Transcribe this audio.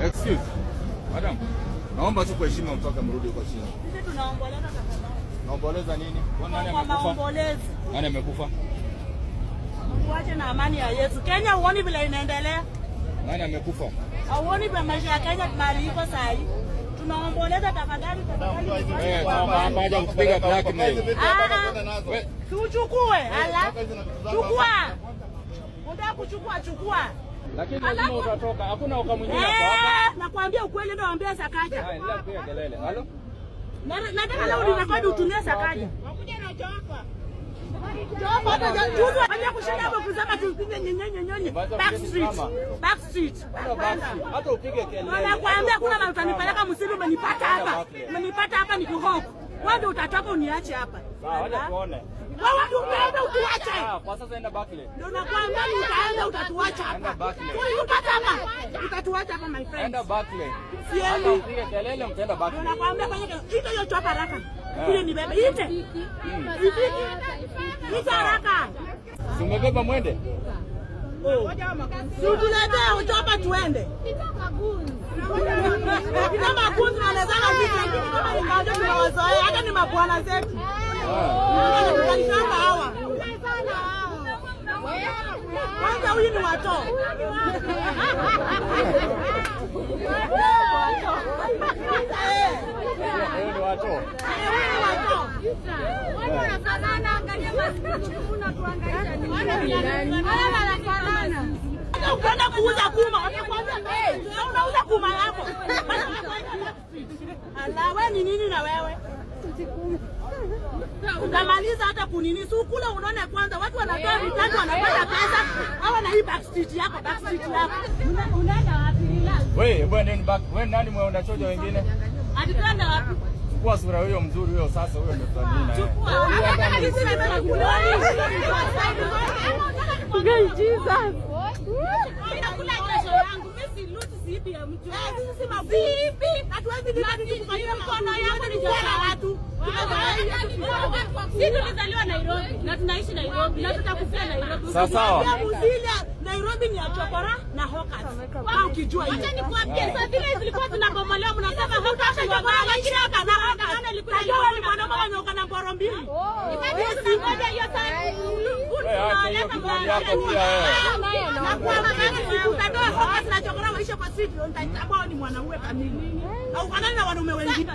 Excuse. Madam. Naomba tu kuheshima mpaka mrudi kwa chini. Sisi tunaomboleza tafadhali. Naomboleza nini? Nani amekufa? Maombolezi. Nani amekufa? Tuache na amani ya Yesu. Kenya uone vile inaendelea. Nani amekufa? Auoni vile maisha ya Kenya mali iko saa hii. Tunaomboleza tafadhali. Kama haja kupiga blackmail. Tuchukue, ala. Chukua. Unataka kuchukua, chukua. Lakini lazima utatoka. Hakuna ukamwingine hapa. Nakwambia ukweli ndio naambia Sakaja. Endelea kupiga kelele. Halo? Nataka leo nirekodi utumie Sakaja. Wakuja na Jofa. Jofa juzi waje kushinda hapo kusema tupige nyenyenyenyenye. Backstreet. Hata upige kelele. Nakwambia kuna mtu utanipeleka msilu umenipata hapa. Umenipata hapa ni kuhofu. Wewe ndio utatoka uniache hapa. Sawa, wacha tuone. Wewe ndio utaenda utuache. Kwa sasa enda Barclay. Ndio nakwambia utaenda utatuacha hapa. Enda Barclay. Utapata hapa. Utatuacha hapa my friend. Enda Barclay. Siendi. Upige kelele mtaenda Barclay. Ndio nakwambia kwenye ito hiyo chopa haraka. Kile ni bebe ite. Ite haraka. Umebeba mwende? Tuletee uchopa tuende. Kama kundi wanazana sisi lakini kama ingaje tunawazoea hata ni mabwana zetu. Tunalishamba hawa. Kwanza huyu ni wato. Ni wato. Wanafanana angalia masikio unatuangalia ni wanafanana. Ukienda kuuza kuma, wanakuambia unauza kuma yako. Ala, wewe ni nini na wewe? Utamaliza hata kunini. Si ukula unaona kwanza watu wanatoa vitatu wanapata pesa. Hawa na hii backstreet yako. Unaenda wapi? Wewe nani back? Wewe nani mwe unachoja wengine? Atitanda wapi? Chukua sura hiyo mzuri huyo sasa huyo ndio tunamina. Chukua. Hata hizi nimekula. Jesus. Ninakula jasho yangu. Mimi si loot zipi ya mtu. Sisi si mavipi. Hatuwezi nini kufanyia mkono yangu ni jasho la watu. Sisi tulizaliwa Nairobi na tunaishi Nairobi na tutakufia Nairobi. Sawa. Nairobi ni ya chokora na hawkers. Au ukijua hiyo. Acha nikwambie sasa vile zilikuwa tunabomolewa mnasema hawkers chokora lakini hapa na hawkers ilikuwa ni mwanamke anyoka na ngoro mbili. Hiyo ngoja hiyo sana. Na kwa maana utatoa hawkers na chokora waisha kwa street ndio nitachagua ni mwanaume kamili. Au kanani na wanaume wengine.